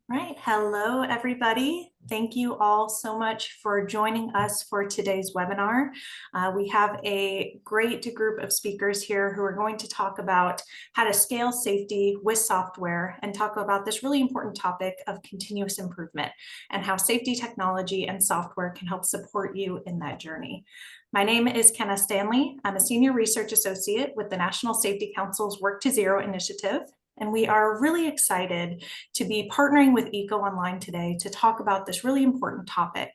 Right. Hello, everybody. Thank you all so much for joining us for today's webinar. We have a great group of speakers here who are going to talk about how to scale safety with software and talk about this really important topic of continuous improvement and how safety technology and software can help support you in that journey. My name is Kenna Stanley. I'm a senior research associate with the National Safety Council's Work to Zero initiative. And we are really excited to be partnering with EcoOnline today to talk about this really important topic.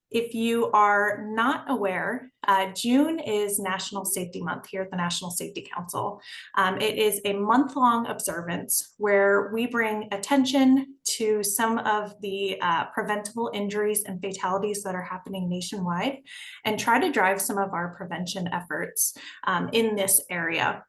If you are not aware, June is National Safety Month here at the National Safety Council. It is a month-long observance where we bring attention to some of the preventable injuries and fatalities that are happening nationwide and try to drive some of our prevention efforts in this area.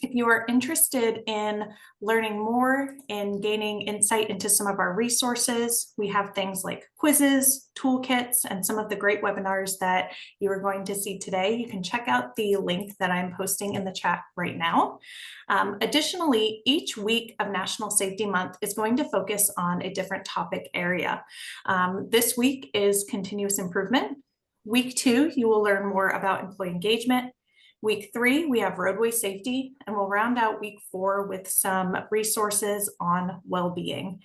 If you are interested in learning more and gaining insight into some of our resources, we have things like quizzes, toolkits, and some of the great webinars that you are going to see today. You can check out the link that I'm posting in the chat right now. Additionally, each week of National Safety Month is going to focus on a different topic area. This week is continuous improvement. Week 2, you will learn more about employee engagement. Week 3, we have roadway safety, and we'll round out week 4 with some resources on well-being.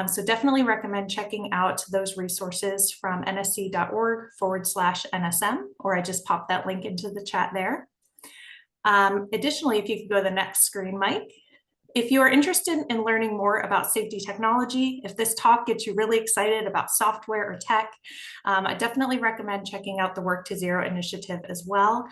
So definitely recommend checking out those resources from nsc.org/NSM, or I just popped that link into the chat there. Additionally, if you could go to the next screen, Mike. If you are interested in learning more about safety technology, if this talk gets you really excited about software or tech, I definitely recommend checking out the Work to Zero initiative as well.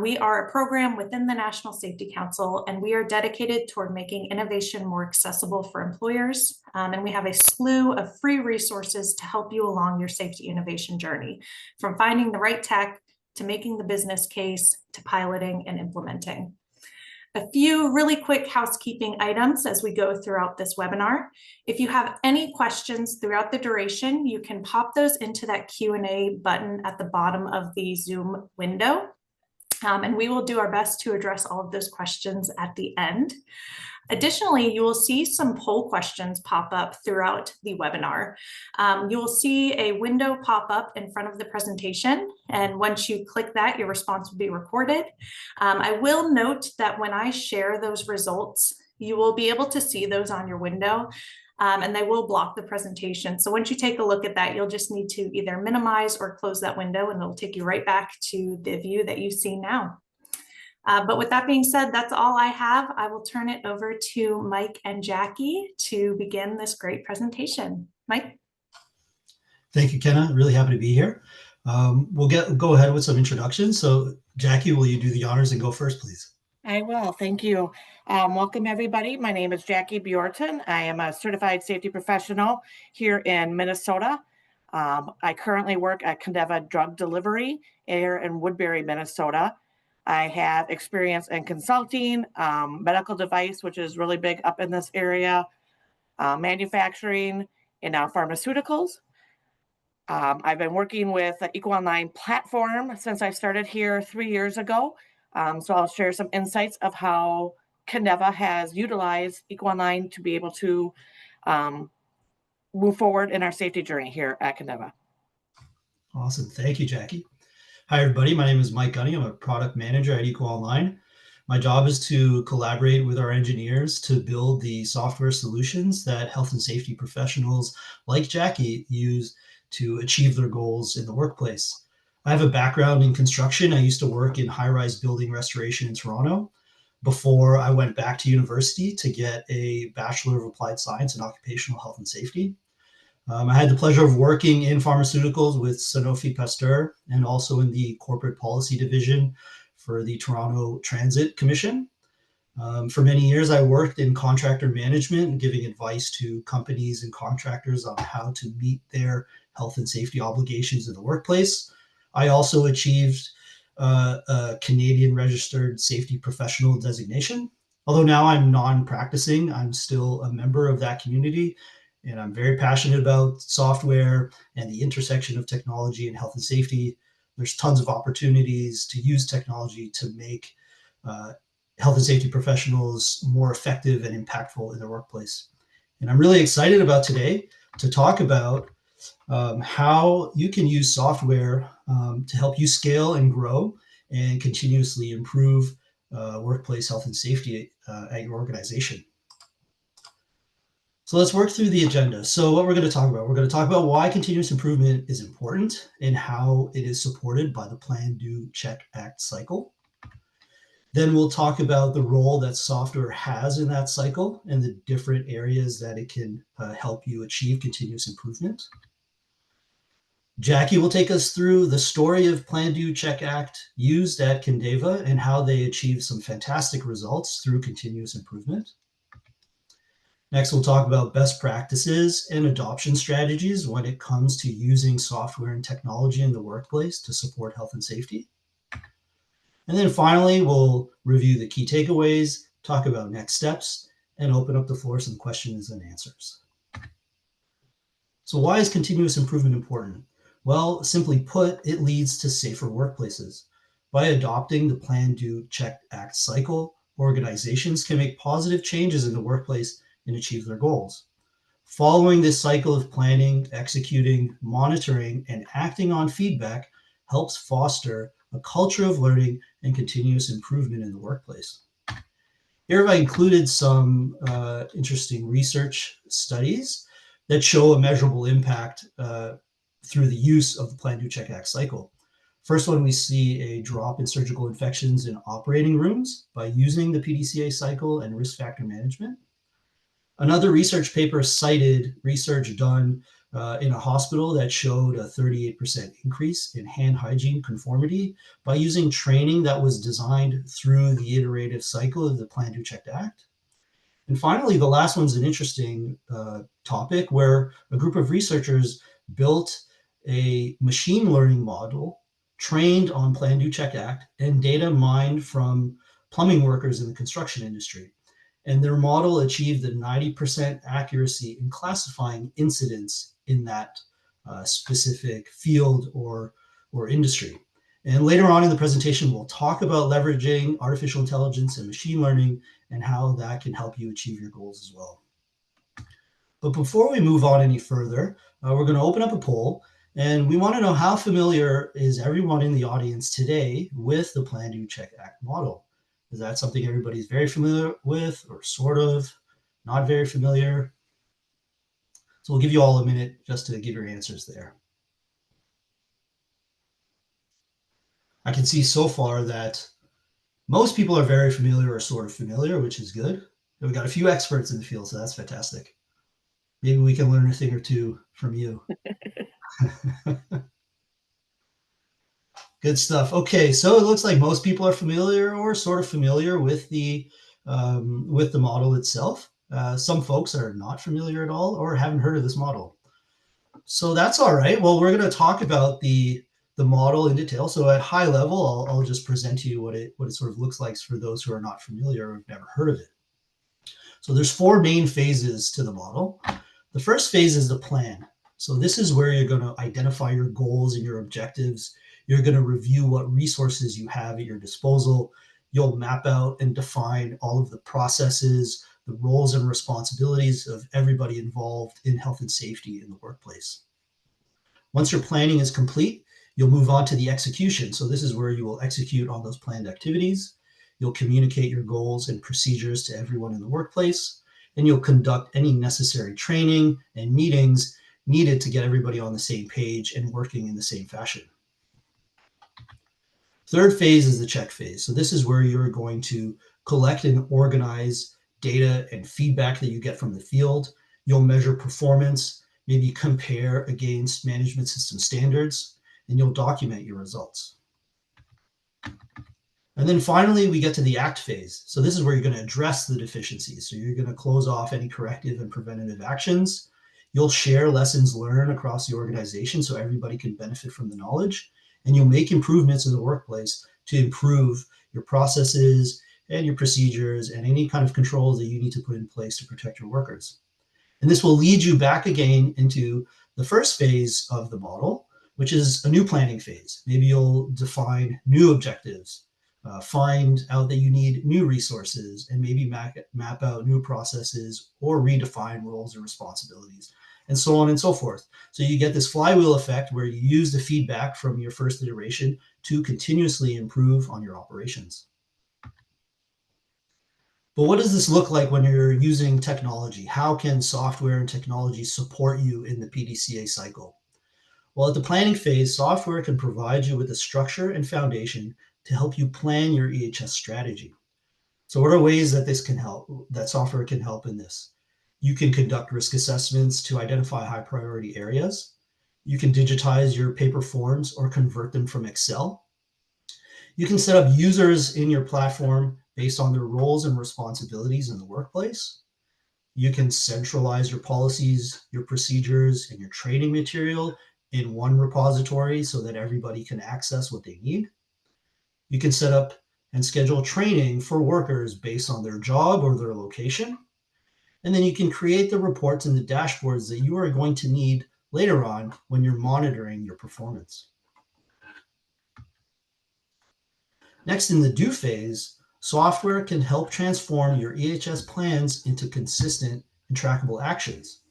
We are a program within the National Safety Council, and we are dedicated toward making innovation more accessible for employers. And we have a slew of free resources to help you along your safety innovation journey, from finding the right tech to making the business case to piloting and implementing. A few really quick housekeeping items as we go throughout this webinar. If you have any questions throughout the duration, you can pop those into that Q&A button at the bottom of the Zoom window. And we will do our best to address all of those questions at the end. Additionally, you will see some poll questions pop up throughout the webinar. You will see a window pop up in front of the presentation, and once you click that, your response will be recorded. I will note that when I share those results, you will be able to see those on your window, and they will block the presentation. So once you take a look at that, you'll just need to either minimize or close that window, and it'll take you right back to the view that you see now. But with that being said, that's all I have. I will turn it over to Mike and Jackie to begin this great presentation. Mike? Thank you, Kenna. Really happy to be here. We'll go ahead with some introductions. So Jackie, will you do the honors and go first, please? I will. Thank you. Welcome, everybody. My name is Jackie Bjornton. I am a certified safety professional here in Minnesota. I currently work at Kindeva Drug Delivery here in Woodbury, Minnesota. I have experience in consulting, medical device, which is really big up in this area, manufacturing, and now pharmaceuticals. I've been working with the EcoOnline platform since I started here 3 years ago. So I'll share some insights of how Kindeva has utilized EcoOnline to be able to move forward in our safety journey here at Kindeva. Awesome. Thank you, Jackie. Hi, everybody. My name is Mike Guney. I'm a product manager at EcoOnline. My job is to collaborate with our engineers to build the software solutions that health and safety professionals like Jackie use to achieve their goals in the workplace. I have a background in construction. I used to work in high-rise building restoration in Toronto before I went back to university to get a Bachelor of Applied Science in Occupational Health and Safety. I had the pleasure of working in pharmaceuticals with Sanofi Pasteur and also in the corporate policy division for the Toronto Transit Commission. For many years, I worked in contractor management, giving advice to companies and contractors on how to meet their health and safety obligations in the workplace. I also achieved a Canadian registered safety professional designation. Although now I'm non-practicing, I'm still a member of that community. And I'm very passionate about software and the intersection of technology and health and safety. There's tons of opportunities to use technology to make health and safety professionals more effective and impactful in their workplace. And I'm really excited about today to talk about how you can use software to help you scale and grow and continuously improve workplace health and safety at your organization. So let's work through the agenda. So what we're going to talk about, we're going to talk about why continuous improvement is important and how it is supported by the Plan, Do, Check, Act cycle. Then we'll talk about the role that software has in that cycle and the different areas that it can help you achieve continuous improvement. Jackie will take us through the story of Plan, Do, Check, Act used at Kindeva and how they achieved some fantastic results through continuous improvement. Next, we'll talk about best practices and adoption strategies when it comes to using software and technology in the workplace to support health and safety. And then finally, we'll review the key takeaways, talk about next steps, and open up the floor for some questions and answers. So why is continuous improvement important? Well, simply put, it leads to safer workplaces. By adopting the Plan, Do, Check, Act cycle, organizations can make positive changes in the workplace and achieve their goals. Following this cycle of planning, executing, monitoring, and acting on feedback helps foster a culture of learning and continuous improvement in the workplace. Here I included some interesting research studies that show a measurable impact through the use of the Plan, Do, Check, Act cycle. First one, we see a drop in surgical infections in operating rooms by using the PDCA cycle and risk factor management. Another research paper cited research done in a hospital that showed a 38% increase in hand hygiene conformity by using training that was designed through the iterative cycle of the Plan, Do, Check, Act. And finally, the last one's an interesting topic where a group of researchers built a machine learning model trained on Plan, Do, Check, Act and data mined from plumbing workers in the construction industry. And their model achieved a 90% accuracy in classifying incidents in that specific field or industry. And later on in the presentation, we'll talk about leveraging artificial intelligence and machine learning and how that can help you achieve your goals as well. But before we move on any further, we're going to open up a poll. And we want to know, how familiar is everyone in the audience today with the Plan, Do, Check, Act model? Is that something everybody's very familiar with, or sort of not very familiar? So we'll give you all a minute just to give your answers there. I can see so far that most people are very familiar or sort of familiar, which is good. And we've got a few experts in the field, so that's fantastic. Maybe we can learn a thing or two from you. Good stuff. Okay, so it looks like most people are familiar or sort of familiar with the model itself. Some folks are not familiar at all or haven't heard of this model. So that's all right. Well, we're going to talk about the model in detail. So at high level, I'll just present to you what it sort of looks like for those who are not familiar or have never heard of it. So there's 4 main phases to the model. The first phase is the plan. So this is where you're going to identify your goals and your objectives. You're going to review what resources you have at your disposal. You'll map out and define all of the processes, the roles and responsibilities of everybody involved in health and safety in the workplace. Once your planning is complete, you'll move on to the execution. So this is where you will execute on those planned activities. You'll communicate your goals and procedures to everyone in the workplace, and you'll conduct any necessary training and meetings needed to get everybody on the same page and working in the same fashion. Third phase is the check phase. So this is where you're going to collect and organize data and feedback that you get from the field. You'll measure performance, maybe compare against management system standards, and you'll document your results. And then finally, we get to the act phase. So this is where you're going to address the deficiencies. So you're going to close off any corrective and preventative actions. You'll share lessons learned across the organization so everybody can benefit from the knowledge. And you'll make improvements in the workplace to improve your processes and your procedures and any kind of controls that you need to put in place to protect your workers. And this will lead you back again into the first phase of the model, which is a new planning phase. Maybe you'll define new objectives, find out that you need new resources, and maybe map out new processes or redefine roles and responsibilities, and so on and so forth. So you get this flywheel effect where you use the feedback from your first iteration to continuously improve on your operations. But what does this look like when you're using technology? How can software and technology support you in the PDCA cycle? Well, at the planning phase, software can provide you with a structure and foundation to help you plan your EHS strategy. So what are ways that this can help, that software can help in this? You can conduct risk assessments to identify high priority areas. You can digitize your paper forms or convert them from Excel. You can set up users in your platform based on their roles and responsibilities in the workplace. You can centralize your policies, your procedures, and your training material in one repository so that everybody can access what they need. You can set up and schedule training for workers based on their job or their location. And then you can create the reports and the dashboards that you are going to need later on when you're monitoring your performance. Next, in the do phase, software can help transform your EHS plans into consistent and trackable actions.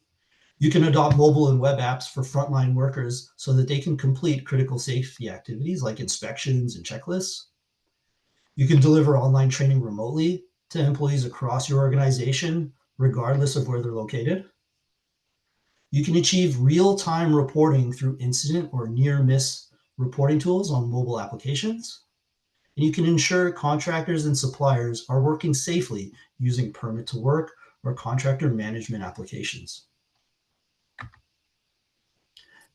You can adopt mobile and web apps for frontline workers so that they can complete critical safety activities like inspections and checklists. You can deliver online training remotely to employees across your organization, regardless of where they're located. You can achieve real-time reporting through incident or near-miss reporting tools on mobile applications. And you can ensure contractors and suppliers are working safely using permit to work or contractor management applications.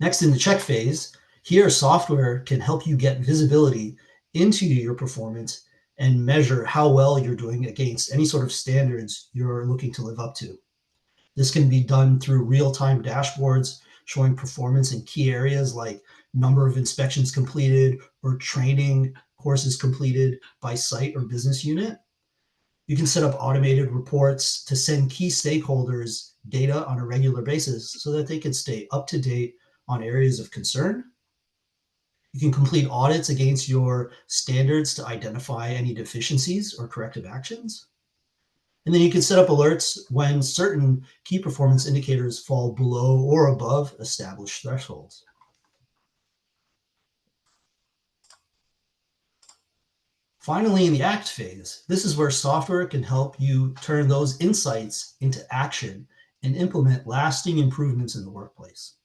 Next, in the check phase, here software can help you get visibility into your performance and measure how well you're doing against any sort of standards you're looking to live up to. This can be done through real-time dashboards showing performance in key areas like number of inspections completed or training courses completed by site or business unit. You can set up automated reports to send key stakeholders data on a regular basis so that they can stay up to date on areas of concern. You can complete audits against your standards to identify any deficiencies or corrective actions. And then you can set up alerts when certain key performance indicators fall below or above established thresholds. Finally, in the act phase, this is where software can help you turn those insights into action and implement lasting improvements in the workplace.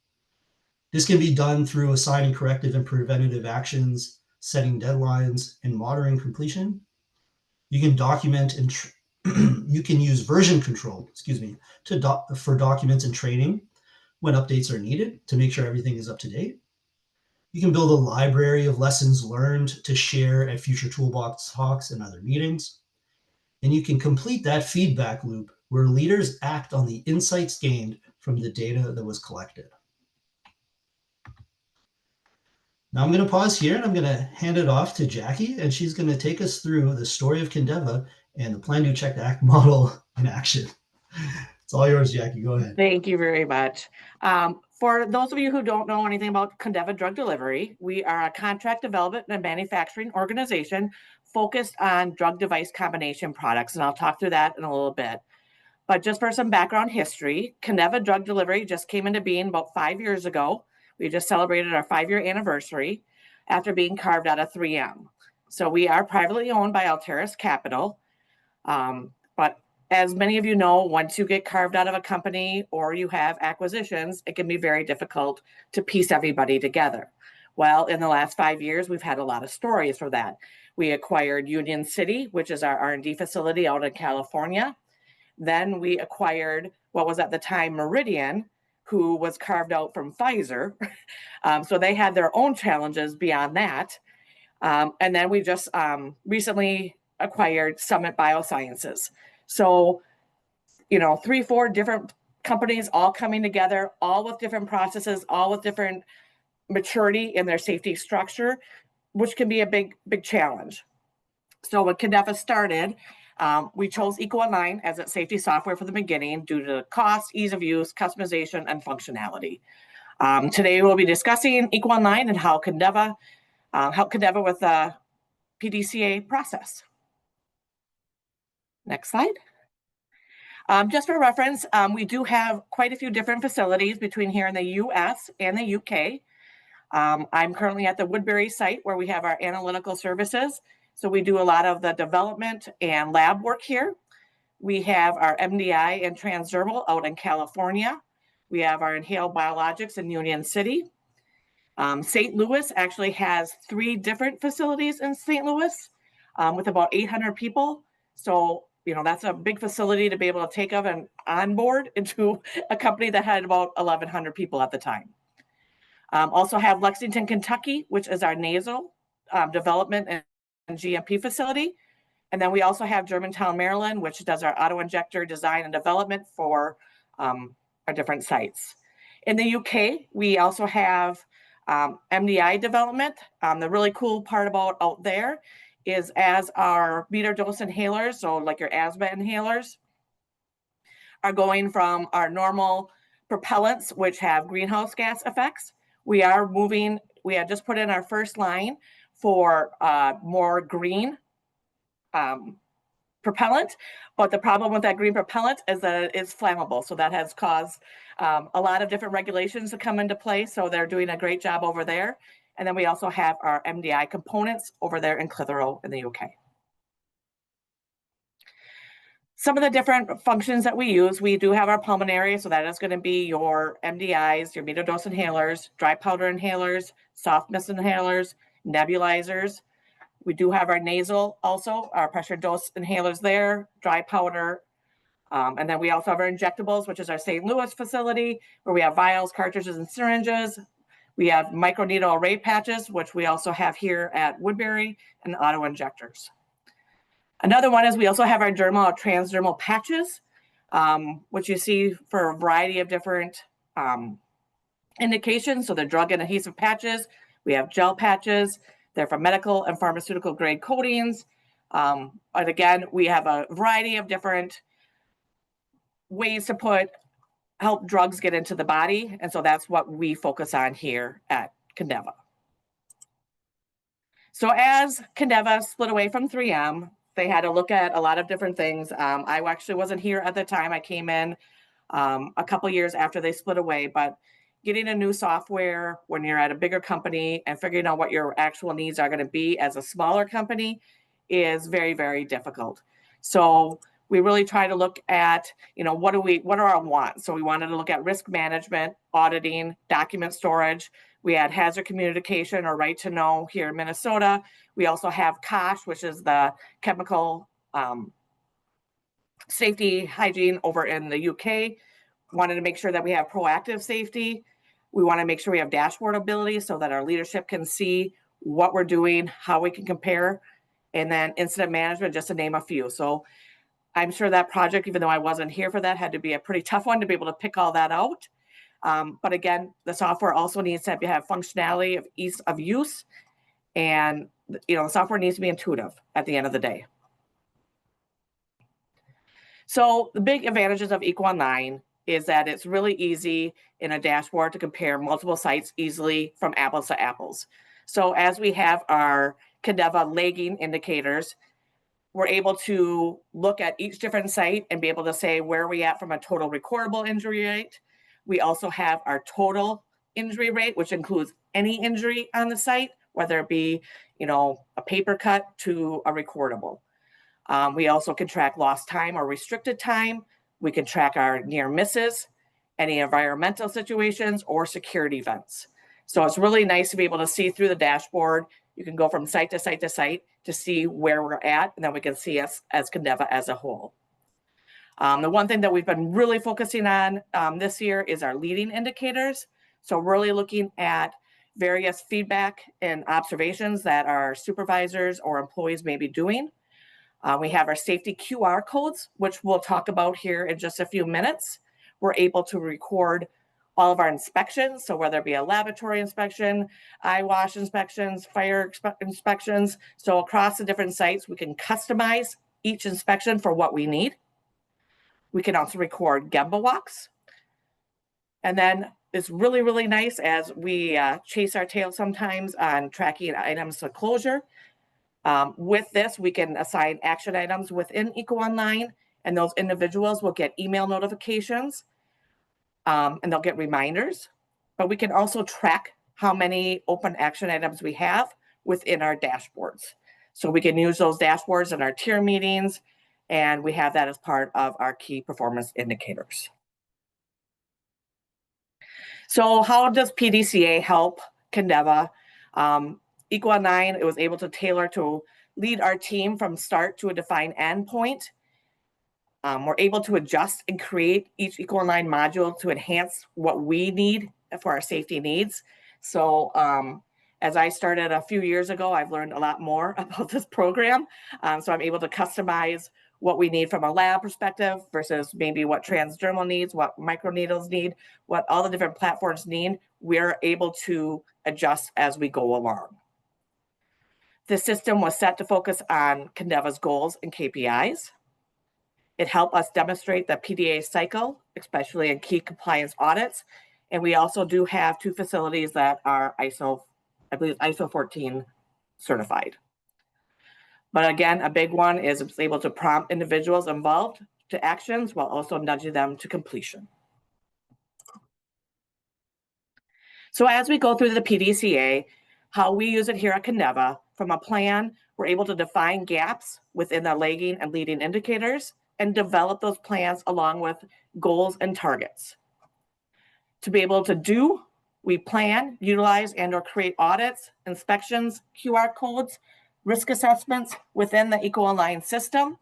This can be done through assigning corrective and preventative actions, setting deadlines, and monitoring completion. You can document and you can use version control, for documents and training when updates are needed to make sure everything is up to date. You can build a library of lessons learned to share at future toolbox talks and other meetings. And you can complete that feedback loop where leaders act on the insights gained from the data that was collected. Now I'm going to pause here and I'm going to hand it off to Jackie, and she's going to take us through the story of Kindeva and the Plan, Do, Check, Act model in action. It's all yours, Jackie. Go ahead. Thank you very much. For those of you who don't know anything about Kindeva Drug Delivery, we are a contract development and manufacturing organization focused on drug device combination products, and I'll talk through that in a little bit. But just for some background history, Kindeva Drug Delivery just came into being about 5 years ago. We just celebrated our 5-year anniversary after being carved out of 3M. So we are privately owned by Alteris Capital, but as many of you know, once you get carved out of a company or you have acquisitions, it can be very difficult to piece everybody together. Well, in the last 5 years, we've had a lot of stories for that. We acquired Union City, which is our R&D facility out in California. Then we acquired what was at the time Meridian, who was carved out from Pfizer. So they had their own challenges beyond that. And then we just recently acquired Summit Biosciences. So, 3-4 different companies all coming together, all with different processes, all with different maturity in their safety structure, which can be a big, big challenge. So when Kindeva started, we chose EcoOnline as its safety software from the beginning due to cost, ease of use, customization, and functionality. Today we'll be discussing EcoOnline and how Kindeva helped Kindeva with PDCA process. Next slide. Just for reference, we do have quite a few different facilities between here in the US and the UK. I'm currently at the Woodbury site where we have our analytical services. So we do a lot of the development and lab work here. We have our MDI and transdermal out in California. We have our inhaled biologics in Union City. St. Louis actually has 3 different facilities in St. Louis with about 800 people. So, you know, that's a big facility to be able to take of and onboard into a company that had about 1,100 people at the time. Also have Lexington, Kentucky, which is our nasal development and GMP facility. And then we also have Germantown, Maryland, which does our auto injector design and development for our different sites. In the UK, we also have MDI development. The really cool part about out there is as our meter dose inhalers, so like your asthma inhalers, are going from our normal propellants, which have greenhouse gas effects. We have just put in our first line for more green propellant, but the problem with that green propellant is that it is flammable. So that has caused a lot of different regulations to come into play. So they're doing a great job over there. And then we also have our MDI components over there in Clitheroe in the UK. Some of the different functions that we use, we do have our pulmonary. So that is going to be your MDIs, your metered dose inhalers, dry powder inhalers, soft mist inhalers, nebulizers. We do have our nasal also, our pressure dose inhalers there, dry powder. And then we also have our injectables, which is our St. Louis facility, where we have vials, cartridges, and syringes. We have microneedle array patches, which we also have here at Woodbury, and auto injectors. Another one is we also have our dermal or transdermal patches, which you see for a variety of different indications. So they're drug and adhesive patches. We have gel patches. They're for medical and pharmaceutical grade coatings. But again, we have a variety of different ways to help drugs get into the body. And so that's what we focus on here at Kindeva. So as Kindeva split away from 3M, they had to look at a lot of different things. I actually wasn't here at the time. I came in a couple years after they split away, but getting a new software when you're at a bigger company and figuring out what your actual needs are going to be as a smaller company is very, very difficult. So we really try to look at, you know, what are our wants? So we wanted to look at risk management, auditing, document storage. We had hazard communication or right to know here in Minnesota. We also have COSH, which is the chemical safety hygiene over in the UK. Wanted to make sure that we have proactive safety. We want to make sure we have dashboard ability so that our leadership can see what we're doing, how we can compare, and then incident management, just to name a few. So I'm sure that project, even though I wasn't here for that, had to be a pretty tough one to be able to pick all that out. But again, the software also needs to have functionality of ease of use, and you know, the software needs to be intuitive at the end of the day. So the big advantages of EcoOnline is that it's really easy in a dashboard to compare multiple sites easily from apples to apples. So as we have our Kindeva lagging indicators, we're able to look at each different site and be able to say where we at from a total recordable injury rate. We also have our total injury rate, which includes any injury on the site, whether it be, you know, a paper cut to a recordable. We also can track lost time or restricted time. We can track our near misses, any environmental situations, or security events. So it's really nice to be able to see through the dashboard. You can go from site to site to site to see where we're at, and then we can see us as Kindeva as a whole. The one thing that we've been really focusing on this year is our leading indicators. So really looking at various feedback and observations that our supervisors or employees may be doing. We have our safety QR codes, which we'll talk about here in just a few minutes. We're able to record all of our inspections. So whether it be a laboratory inspection, eye wash inspections, fire inspections. So across the different sites, we can customize each inspection for what we need. We can also record Gemba walks. And then it's really, really nice as we chase our tail sometimes on tracking items to closure. With this, we can assign action items within EcoOnline, and those individuals will get email notifications, and they'll get reminders. But we can also track how many open action items we have within our dashboards. So we can use those dashboards in our tier meetings, and we have that as part of our key performance indicators. So how does PDCA help Kindeva? EcoOnline, it was able to tailor to lead our team from start to a defined endpoint. We're able to adjust and create each EcoOnline module to enhance what we need for our safety needs. So as I started a few years ago, I've learned a lot more about this program. So I'm able to customize what we need from a lab perspective versus maybe what transdermal needs, what microneedles need, what all the different platforms need. We're able to adjust as we go along. The system was set to focus on Kindeva's goals and KPIs. It helped us demonstrate the PDCA cycle, especially in key compliance audits. And we also do have 2 facilities that are ISO, I believe ISO 14 certified. But again, a big one is it's able to prompt individuals involved to actions while also nudging them to completion. So as we go through the PDCA, how we use it here at Kindeva, from a plan, we're able to define gaps within the lagging and leading indicators and develop those plans along with goals and targets. To be able to do, we plan, utilize, and or create audits, inspections, QR codes, risk assessments within the EcoOnline system,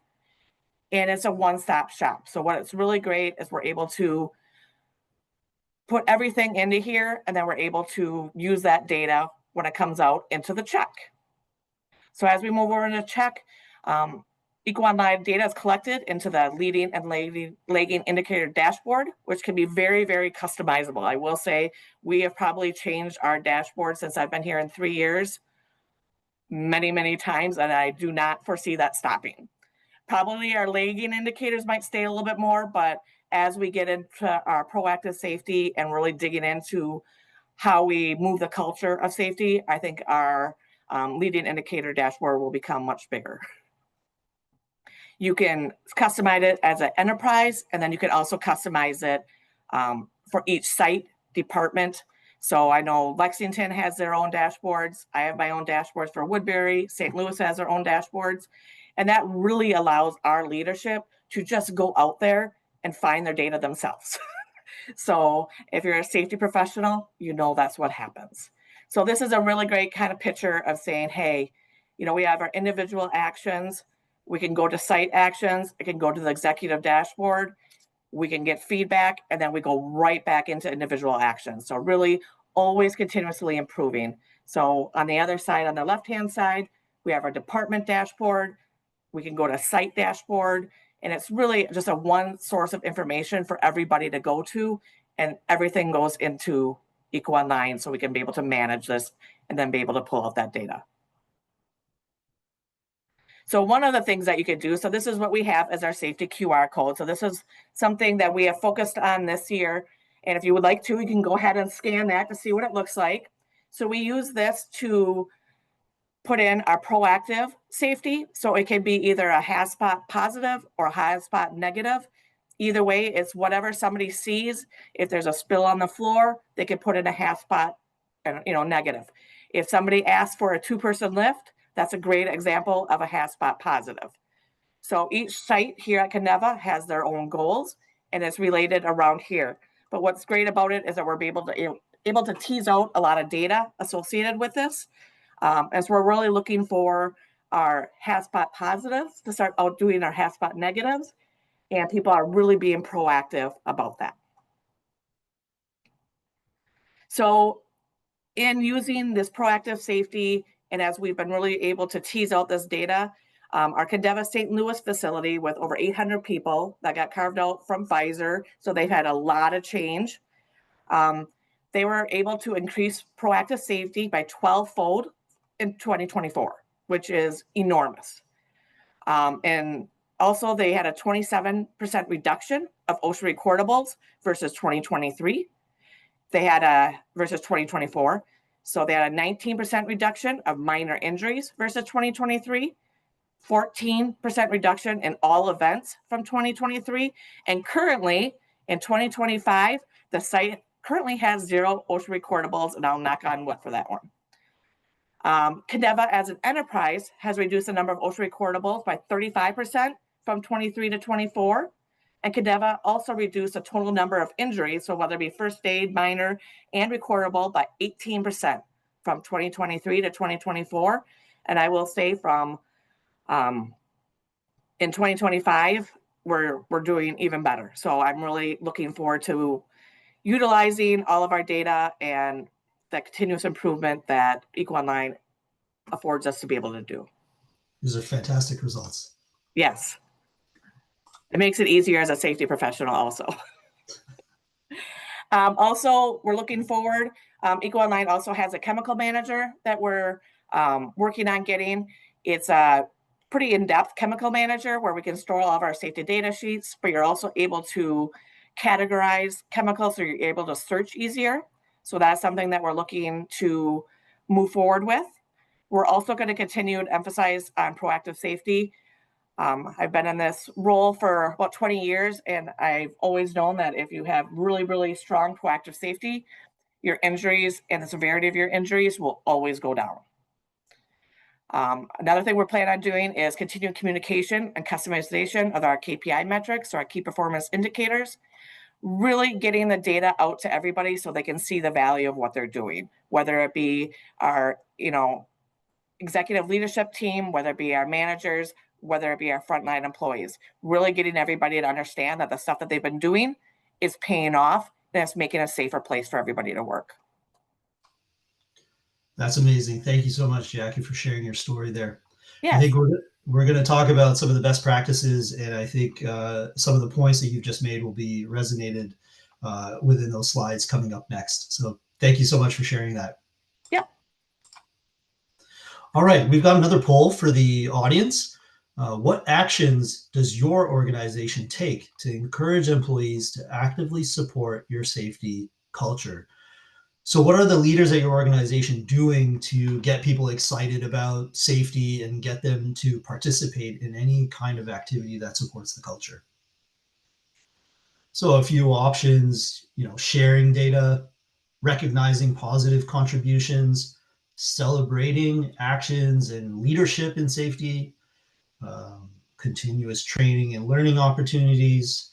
and it's a one-stop shop. So what's really great is we're able to put everything into here, and then we're able to use that data when it comes out into the check. So as we move over into check, EcoOnline data is collected into the leading and lagging indicator dashboard, which can be very, very customizable. I will say we have probably changed our dashboard since I've been here in 3 years, many, many times, and I do not foresee that stopping. Probably our lagging indicators might stay a little bit more, but as we get into our proactive safety and really digging into how we move the culture of safety, I think our leading indicator dashboard will become much bigger. You can customize it as an enterprise, and then you can also customize it for each site department. So I know Lexington has their own dashboards. I have my own dashboards for Woodbury. St. Louis has their own dashboards. And that really allows our leadership to just go out there and find their data themselves. So if you're a safety professional, you know that's what happens. So this is a really great kind of picture of saying, hey, you know, we have our individual actions. We can go to site actions. It can go to the executive dashboard. We can get feedback, and then we go right back into individual actions. So really always continuously improving. So on the other side, on the left-hand side, we have our department dashboard. We can go to site dashboard, and it's really just a one source of information for everybody to go to, and everything goes into EcoOnline so we can be able to manage this and then be able to pull out that data. So one of the things that you could do, so this is what we have as our safety QR code. So this is something that we have focused on this year. And if you would like to, you can go ahead and scan that to see what it looks like. So we use this to put in our proactive safety. So it can be either a HAZPOT positive or a HAZPOT negative. Either way, it's whatever somebody sees. If there's a spill on the floor, they can put in a HAZPOT, negative. If somebody asks for a 2-person lift, that's a great example of a HAZPOT positive. So each site here at Kindeva has their own goals, and it's related around here. But what's great about it is that we're able to tease out a lot of data associated with this. As we're really looking for our HAZPOT positives to start outdoing our HAZPOT negatives, and people are really being proactive about that. So in using this proactive safety, and as we've been really able to tease out this data, our Kindeva St. Louis facility with over 800 people that got carved out from Pfizer, so they've had a lot of change. They were able to increase proactive safety by 12-fold in 2024, which is enormous. And also they had a 27% reduction of OSHA recordables versus 2023. They had versus 2024. So they had a 19% reduction of minor injuries versus 2023, 14% reduction in all events from 2023. And currently in 2025, the site currently has 0 OSHA recordables, and I'll knock on wood for that one. Kindeva as an enterprise has reduced the number of OSHA recordables by 35% from 23 to 24. And Kindeva also reduced the total number of injuries, so whether it be first aid, minor, and recordable, by 18% from 2023 to 2024. And I will say from in 2025, we're doing even better. So I'm really looking forward to utilizing all of our data and the continuous improvement that EcoOnline affords us to be able to do. These are fantastic results. Yes. It makes it easier as a safety professional also. Also, we're looking forward. EcoOnline also has a chemical manager that we're working on getting. It's a pretty in-depth chemical manager where we can store all of our safety data sheets, but you're also able to categorize chemicals so you're able to search easier. So that's something that we're looking to move forward with. We're also going to continue to emphasize on proactive safety. I've been in this role for about 20 years, and I've always known that if you have really, really strong proactive safety, your injuries and the severity of your injuries will always go down. Another thing we're planning on doing is continued communication and customization of our KPI metrics, or our key performance indicators, really getting the data out to everybody so they can see the value of what they're doing, whether it be our, executive leadership team, whether it be our managers, whether it be our frontline employees, really getting everybody to understand that the stuff that they've been doing is paying off and it's making a safer place for everybody to work. That's amazing. Thank you so much, Jackie, for sharing your story there. Yes. I think we're going to talk about some of the best practices, and I think some of the points that you've just made will be resonated within those slides coming up next. So thank you so much for sharing that. Yeah. All right, we've got another poll for the audience. What actions does your organization take to encourage employees to actively support your safety culture? So what are the leaders at your organization doing to get people excited about safety and get them to participate in any kind of activity that supports the culture? So a few options, sharing data, recognizing positive contributions, celebrating actions and leadership in safety, continuous training and learning opportunities,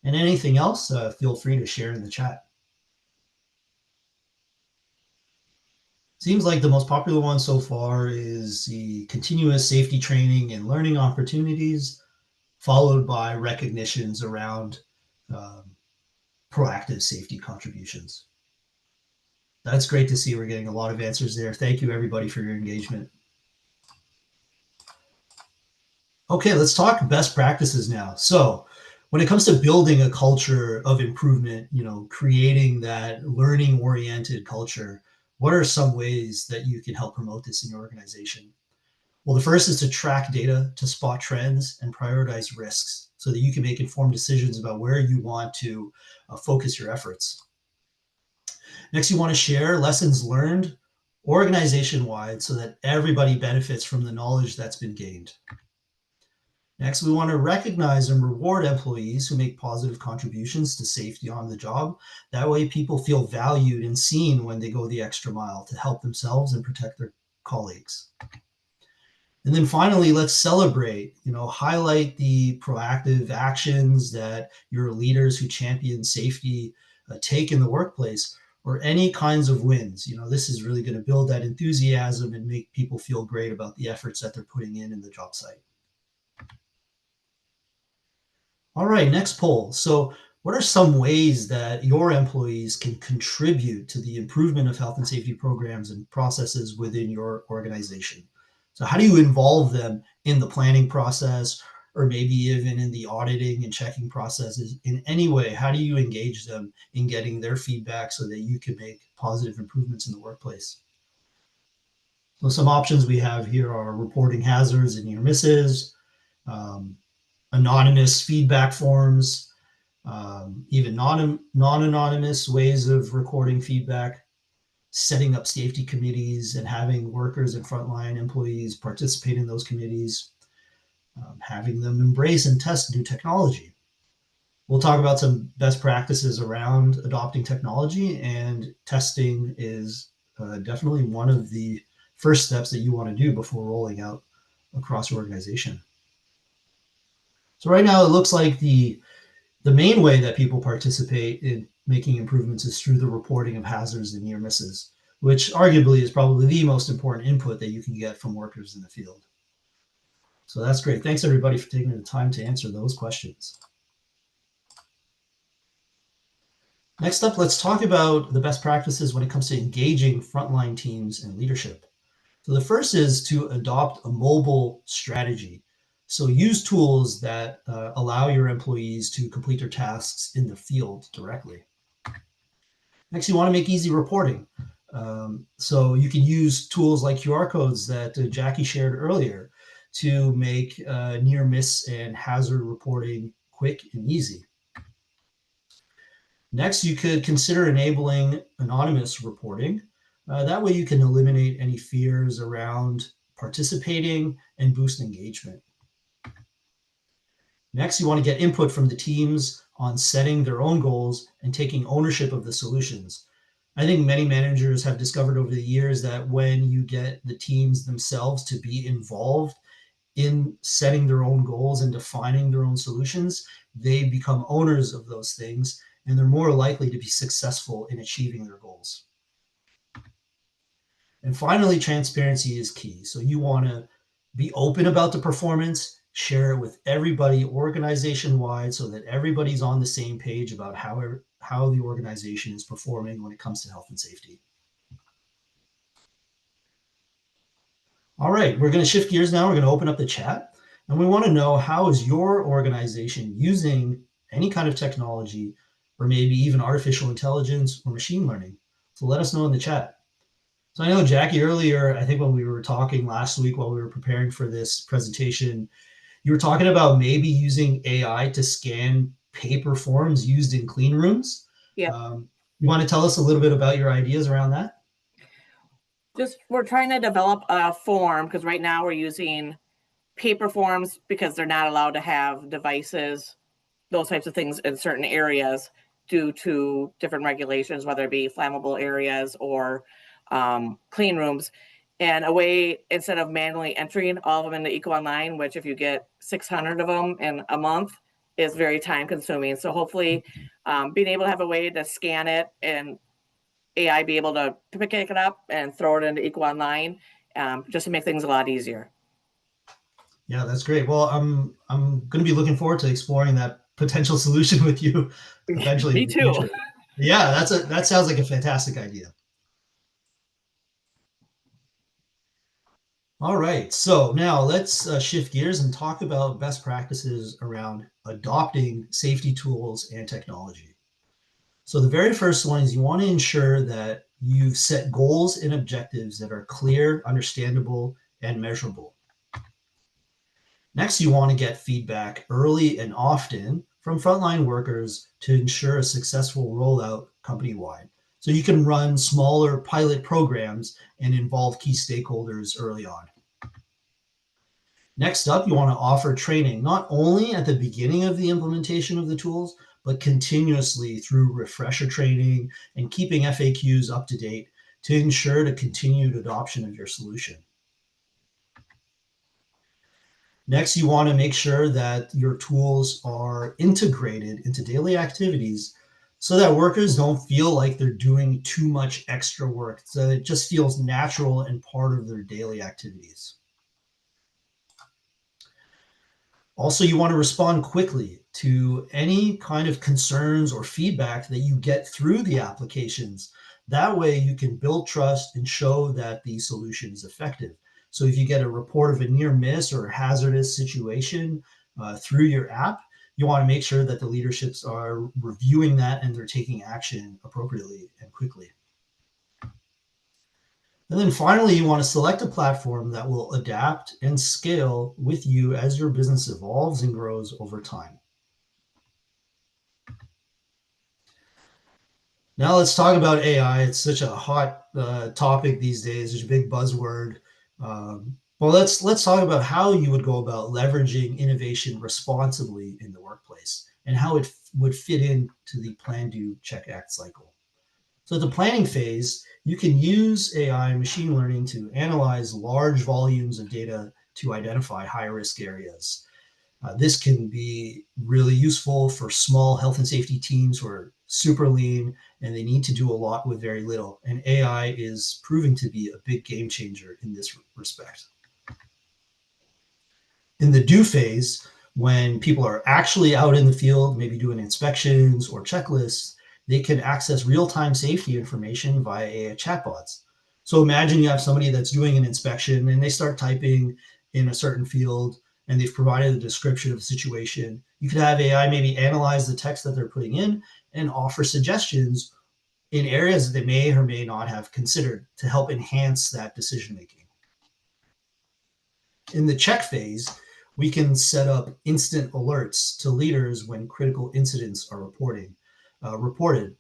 and anything else, feel free to share in the chat. Seems like the most popular one so far is the continuous safety training and learning opportunities, followed by recognitions around proactive safety contributions. That's great to see. We're getting a lot of answers there. Thank you, everybody, for your engagement. Okay, let's talk best practices now. So when it comes to building a culture of improvement, creating that learning-oriented culture, what are some ways that you can help promote this in your organization? Well, the first is to track data to spot trends and prioritize risks so that you can make informed decisions about where you want to focus your efforts. Next, you want to share lessons learned organization-wide so that everybody benefits from the knowledge that's been gained. Next, we want to recognize and reward employees who make positive contributions to safety on the job. That way people feel valued and seen when they go the extra mile to help themselves and protect their colleagues. And then finally, let's celebrate, highlight the proactive actions that your leaders who champion safety take in the workplace, or any kinds of wins. This is really going to build that enthusiasm and make people feel great about the efforts that they're putting in the job site. All right, next poll. So what are some ways that your employees can contribute to the improvement of health and safety programs and processes within your organization? So how do you involve them in the planning process, or maybe even in the auditing and checking processes in any way? How do you engage them in getting their feedback so that you can make positive improvements in the workplace? So some options we have here are reporting hazards and near misses, anonymous feedback forms, even non-anonymous ways of recording feedback, setting up safety committees and having workers and frontline employees participate in those committees, having them embrace and test new technology. We'll talk about some best practices around adopting technology, and testing is definitely one of the first steps that you want to do before rolling out across your organization. So right now it looks like the main way that people participate in making improvements is through the reporting of hazards and near misses, which arguably is probably the most important input that you can get from workers in the field. So that's great. Thanks everybody for taking the time to answer those questions. Next up, let's talk about the best practices when it comes to engaging frontline teams and leadership. So the first is to adopt a mobile strategy. So use tools that allow your employees to complete their tasks in the field directly. Next, you want to make easy reporting. So you can use tools like QR codes that Jackie shared earlier to make near miss and hazard reporting quick and easy. Next, you could consider enabling anonymous reporting. That way you can eliminate any fears around participating and boost engagement. Next, you want to get input from the teams on setting their own goals and taking ownership of the solutions. I think many managers have discovered over the years that when you get the teams themselves to be involved in setting their own goals and defining their own solutions, they become owners of those things, and they're more likely to be successful in achieving their goals. And finally, transparency is key. So you want to be open about the performance, share it with everybody organization-wide so that everybody's on the same page about how the organization is performing when it comes to health and safety. All right, we're going to shift gears now. We're going to open up the chat, and we want to know, how is your organization using any kind of technology, or maybe even artificial intelligence or machine learning? So let us know in the chat. So I know, Jackie, earlier, I think when we were talking last week while we were preparing for this presentation, you were talking about maybe using AI to scan paper forms used in clean rooms. Yeah. You want to tell us a little bit about your ideas around that? We're trying to develop a form, because right now we're using paper forms because they're not allowed to have devices, those types of things in certain areas due to different regulations, whether it be flammable areas or clean rooms. And a way, instead of manually entering all of them into EcoOnline, which if you get 600 of them in a month, is very time consuming. So hopefully being able to have a way to scan it and AI be able to pick it up and throw it into EcoOnline, just to make things a lot easier. Yeah, that's great. Well, I'm going to be looking forward to exploring that potential solution with you eventually. Me too. Future. Yeah, that sounds like a fantastic idea. All right, so now let's shift gears and talk about best practices around adopting safety tools and technology. So the very first one is you want to ensure that you've set goals and objectives that are clear, understandable, and measurable. Next, you want to get feedback early and often from frontline workers to ensure a successful rollout company-wide. So you can run smaller pilot programs and involve key stakeholders early on. Next up, you want to offer training, not only at the beginning of the implementation of the tools, but continuously through refresher training and keeping FAQs up to date to ensure the continued adoption of your solution. Next, you want to make sure that your tools are integrated into daily activities so that workers don't feel like they're doing too much extra work, so it just feels natural and part of their daily activities. Also, you want to respond quickly to any kind of concerns or feedback that you get through the applications. That way you can build trust and show that the solution is effective. So if you get a report of a near miss or hazardous situation through your app, you want to make sure that the leaderships are reviewing that and they're taking action appropriately and quickly. And then finally, you want to select a platform that will adapt and scale with you as your business evolves and grows over time. Now let's talk about AI. It's such a hot topic these days. It's a big buzzword. Well, let's talk about how you would go about leveraging innovation responsibly in the workplace and how it would fit into the plan, do, check, act cycle. So at the planning phase, you can use AI and machine learning to analyze large volumes of data to identify high-risk areas. This can be really useful for small health and safety teams who are super lean and they need to do a lot with very little. And AI is proving to be a big game changer in this respect. In the do phase, when people are actually out in the field, maybe doing inspections or checklists, they can access real-time safety information via AI chatbots. So imagine you have somebody that's doing an inspection and they start typing in a certain field and they've provided a description of the situation. You could have AI maybe analyze the text that they're putting in and offer suggestions in areas that they may or may not have considered to help enhance that decision making. In the check phase, we can set up instant alerts to leaders when critical incidents are reported.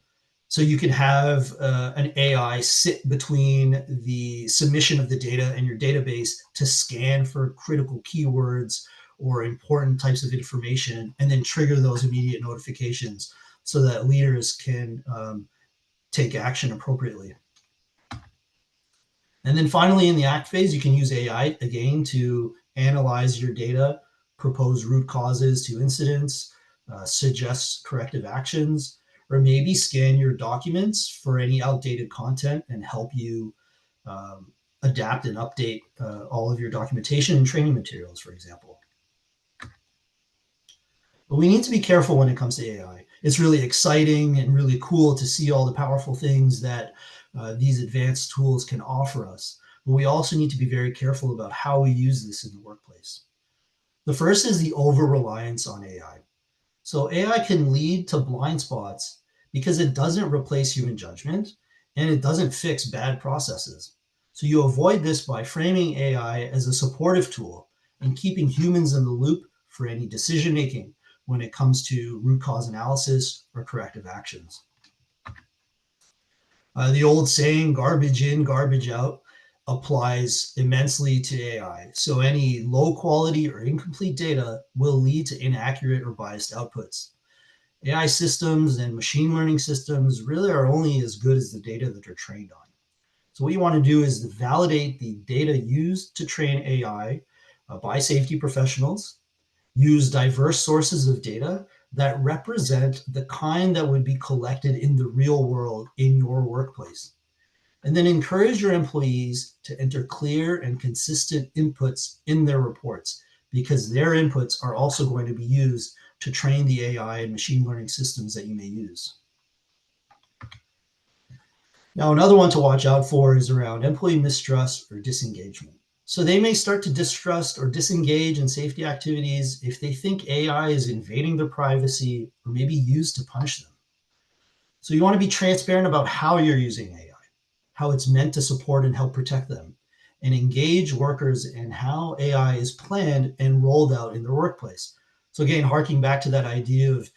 So you can have an AI sit between the submission of the data and your database to scan for critical keywords or important types of information, and then trigger those immediate notifications so that leaders can take action appropriately. And then finally, in the act phase, you can use AI again to analyze your data, propose root causes to incidents, suggest corrective actions, or maybe scan your documents for any outdated content and help you adapt and update all of your documentation and training materials, for example. But we need to be careful when it comes to AI. It's really exciting and really cool to see all the powerful things that these advanced tools can offer us. But we also need to be very careful about how we use this in the workplace. The first is the over-reliance on AI. So AI can lead to blind spots because it doesn't replace human judgment and it doesn't fix bad processes. So you avoid this by framing AI as a supportive tool and keeping humans in the loop for any decision making when it comes to root cause analysis or corrective actions. The old saying, garbage in, garbage out, applies immensely to AI. So any low quality or incomplete data will lead to inaccurate or biased outputs. AI systems and machine learning systems really are only as good as the data that they're trained on. So what you want to do is to validate the data used to train AI by safety professionals, use diverse sources of data that represent the kind that would be collected in the real world in your workplace. And then encourage your employees to enter clear and consistent inputs in their reports, because their inputs are also going to be used to train the AI and machine learning systems that you may use. Now, another one to watch out for is around employee mistrust or disengagement. So they may start to distrust or disengage in safety activities if they think AI is invading their privacy or maybe used to punish them. So you want to be transparent about how you're using AI, how it's meant to support and help protect them, and engage workers in how AI is planned and rolled out in their workplace. So again, harking back to that idea of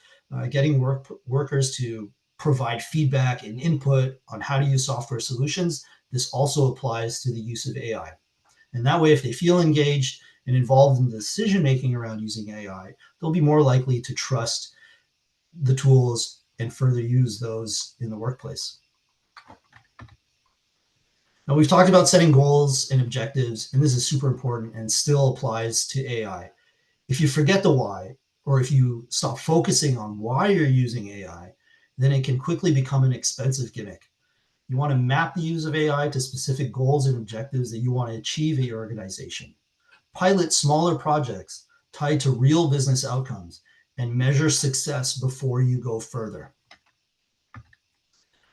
getting workers to provide feedback and input on how to use software solutions, this also applies to the use of AI. And that way, if they feel engaged and involved in the decision-making around using AI, they'll be more likely to trust the tools and further use those in the workplace. Now, we've talked about setting goals and objectives, and this is super important and still applies to AI. If you forget the why, or if you stop focusing on why you're using AI, then it can quickly become an expensive gimmick. You want to map the use of AI to specific goals and objectives that you want to achieve at your organization. Pilot smaller projects tied to real business outcomes and measure success before you go further.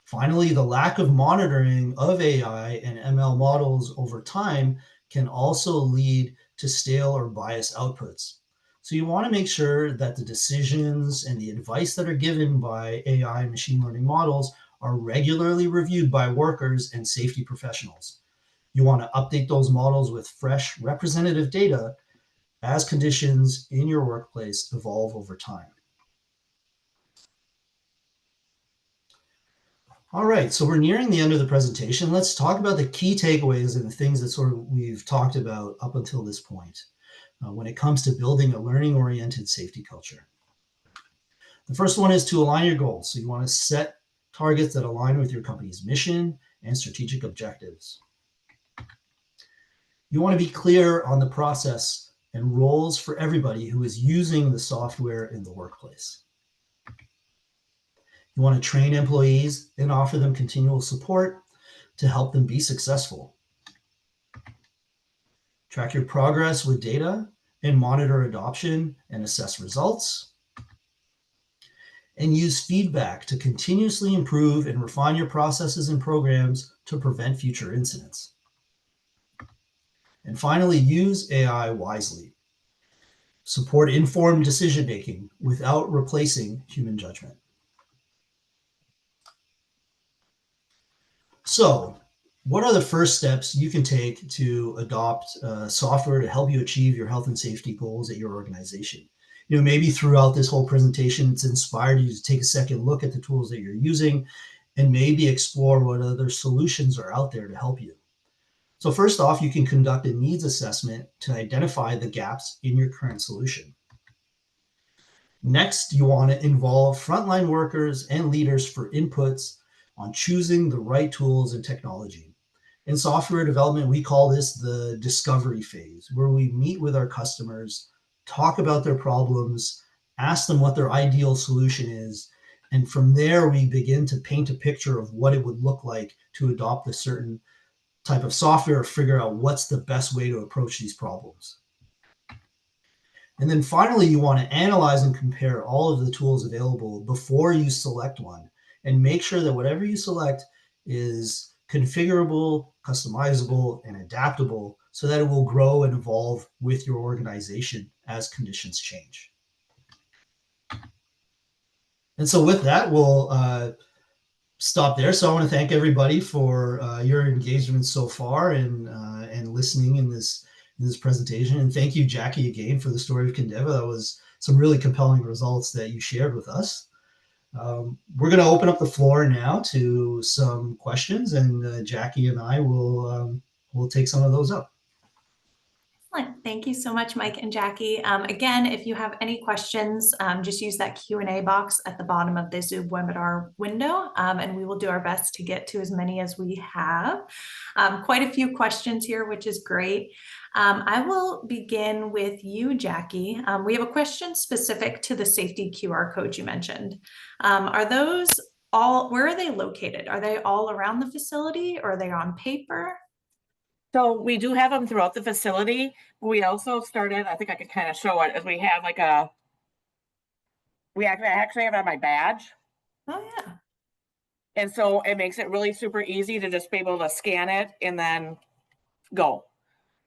Finally, the lack of monitoring of AI and ML models over time can also lead to stale or biased outputs. So you want to make sure that the decisions and the advice that are given by AI and machine learning models are regularly reviewed by workers and safety professionals. You want to update those models with fresh representative data as conditions in your workplace evolve over time. All right, so we're nearing the end of the presentation. Let's talk about the key takeaways and the things that sort of we've talked about up until this point when it comes to building a learning-oriented safety culture. The first one is to align your goals. So you want to set targets that align with your company's mission and strategic objectives. You want to be clear on the process and roles for everybody who is using the software in the workplace. You want to train employees and offer them continual support to help them be successful. Track your progress with data and monitor adoption and assess results. And use feedback to continuously improve and refine your processes and programs to prevent future incidents. And finally, use AI wisely. Support informed decision-making without replacing human judgment. So, what are the first steps you can take to adopt software to help you achieve your health and safety goals at your organization? You know, maybe throughout this whole presentation, it's inspired you to take a second look at the tools that you're using and maybe explore what other solutions are out there to help you. So first off, you can conduct a needs assessment to identify the gaps in your current solution. Next, you want to involve frontline workers and leaders for inputs on choosing the right tools and technology. In software development, we call this the discovery phase, where we meet with our customers, talk about their problems, ask them what their ideal solution is, and from there we begin to paint a picture of what it would look like to adopt a certain type of software, or figure out what's the best way to approach these problems. And then finally, you want to analyze and compare all of the tools available before you select one, and make sure that whatever you select is configurable, customizable, and adaptable so that it will grow and evolve with your organization as conditions change. And so with that, we'll stop there. So I want to thank everybody for your engagement so far and listening in this presentation. And thank you, Jackie, again for the story of Kindeva. That was some really compelling results that you shared with us. We're going to open up the floor now to some questions, and Jackie and I will take some of those up. Excellent. Thank you so much, Mike and Jackie. Again, if you have any questions, just use that Q&A box at the bottom of the Zoom webinar window, and we will do our best to get to as many as we have. Quite a few questions here, which is great. I will begin with you, Jackie. We have a question specific to the safety QR code you mentioned. Are those all, where are they located? Are they all around the facility, or are they on paper? So we do have them throughout the facility. We also started, I think I could kind of show it, as we have like I actually have it on my badge. Oh yeah. And so it makes it really super easy to just be able to scan it and then go.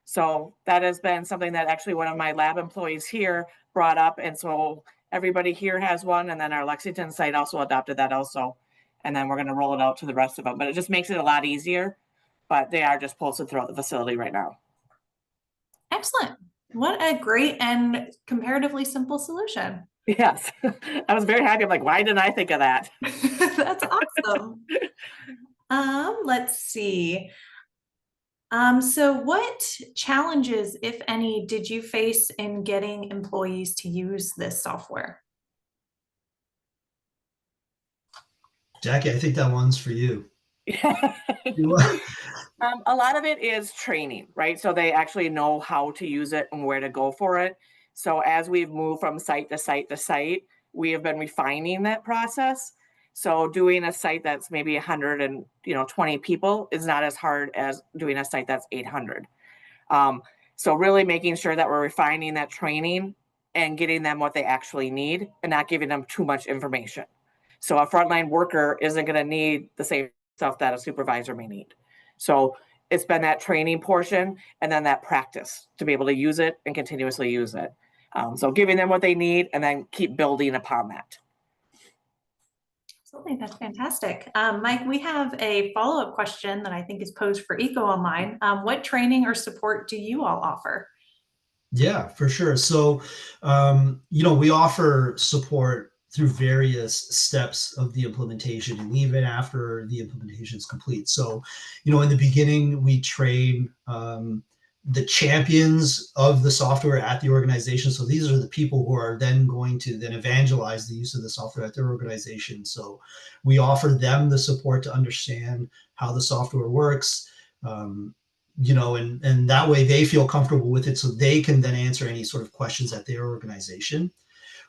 So that has been something that actually one of my lab employees here brought up. And so everybody here has one. And then our Lexington site also adopted that also. And then we're going to roll it out to the rest of them. But it just makes it a lot easier. But they are just posted throughout the facility right now. Excellent. What a great and comparatively simple solution. Yes. I was very happy. I'm like, why didn't I think of that? That's awesome. Let's see. So what challenges, if any, did you face in getting employees to use this software? Jackie, I think that one's for you. A lot of it is training, right? So they actually know how to use it and where to go for it. So as we've moved from site to site to site, we have been refining that process. So doing a site that's maybe 120 people is not as hard as doing a site that's 800. So really making sure that we're refining that training and getting them what they actually need and not giving them too much information. So a frontline worker isn't going to need the same stuff that a supervisor may need. So it's been that training portion and then that practice to be able to use it and continuously use it. So giving them what they need and then keep building upon that. Absolutely, that's fantastic. Mike, we have a follow-up question that I think is posed for EcoOnline. What training or support do you all offer? Yeah, for sure. So, we offer support through various steps of the implementation and even after the implementation is complete. So, in the beginning, we train the champions of the software at the organization. So these are the people who are then going to then evangelize the use of the software at their organization. So we offer them the support to understand how the software works, and that way they feel comfortable with it so they can then answer any sort of questions at their organization.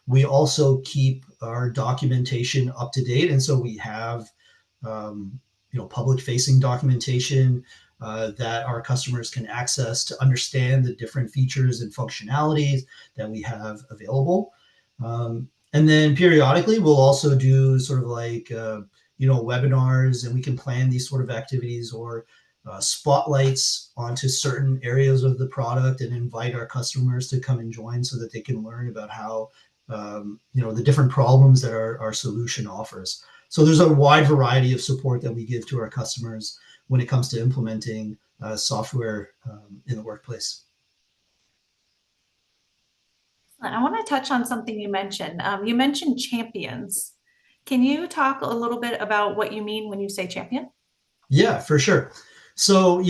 We also keep our documentation up to date. And so we have, public facing documentation that our customers can access to understand the different features and functionalities that we have available. And then periodically, we'll also do sort of like, webinars, and we can plan these sort of activities or spotlights onto certain areas of the product and invite our customers to come and join so that they can learn about how, the different problems that our solution offers. So there's a wide variety of support that we give to our customers when it comes to implementing software in the workplace. I want to touch on something you mentioned. You mentioned champions. Can you talk a little bit about what you mean when you say champion? Yeah, for sure. So,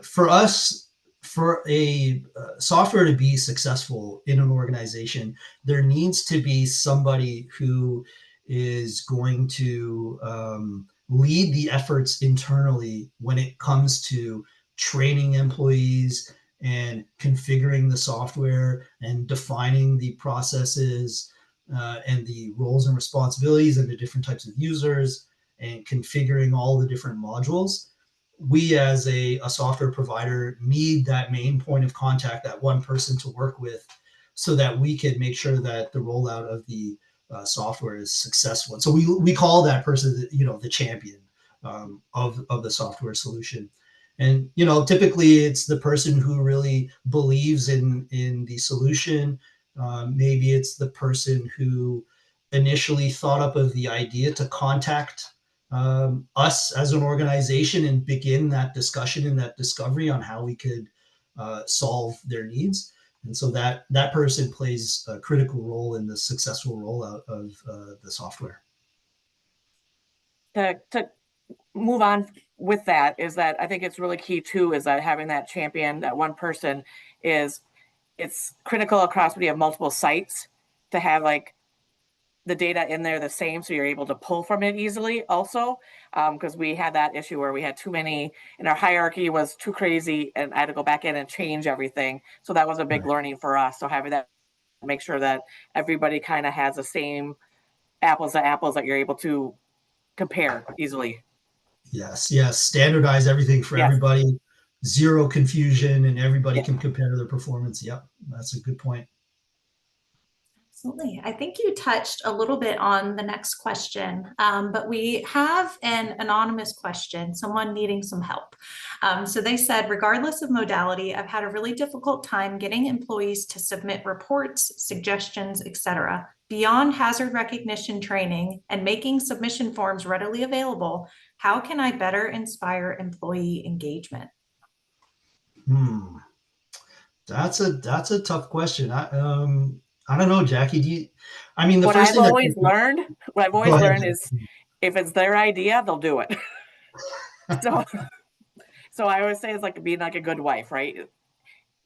for us, for a software to be successful in an organization, there needs to be somebody who is going to lead the efforts internally when it comes to training employees and configuring the software and defining the processes and the roles and responsibilities and the different types of users and configuring all the different modules. We as a software provider need that main point of contact, that one person to work with, so that we can make sure that the rollout of the software is successful. And so we call that person the champion of the software solution. And typically it's the person who really believes in the solution. Maybe it's the person who initially thought up of the idea to contact us as an organization and begin that discussion and that discovery on how we could solve their needs. And so that person plays a critical role in the successful rollout of the software. To move on with that is that I think it's really key too, is that having that champion, that one person, it's critical across when you have multiple sites to have like the data in there the same, so you're able to pull from it easily also, because we had that issue where we had too many and our hierarchy was too crazy and I had to go back in and change everything. So that was a big learning for us. So having that, make sure that everybody kind of has the same apples to apples that you're able to compare easily. Yes. Standardize everything for everybody, zero confusion, and everybody can compare their performance. Yep, that's a good point. Absolutely. I think you touched a little bit on the next question, but we have an anonymous question, someone needing some help. So they said, regardless of modality, I've had a really difficult time getting employees to submit reports, suggestions, etc. Beyond hazard recognition training and making submission forms readily available, how can I better inspire employee engagement? That's a tough question. I don't know, Jackie. What I've always learned is if it's their idea, they'll do it. So I always say it's like being like a good wife, right?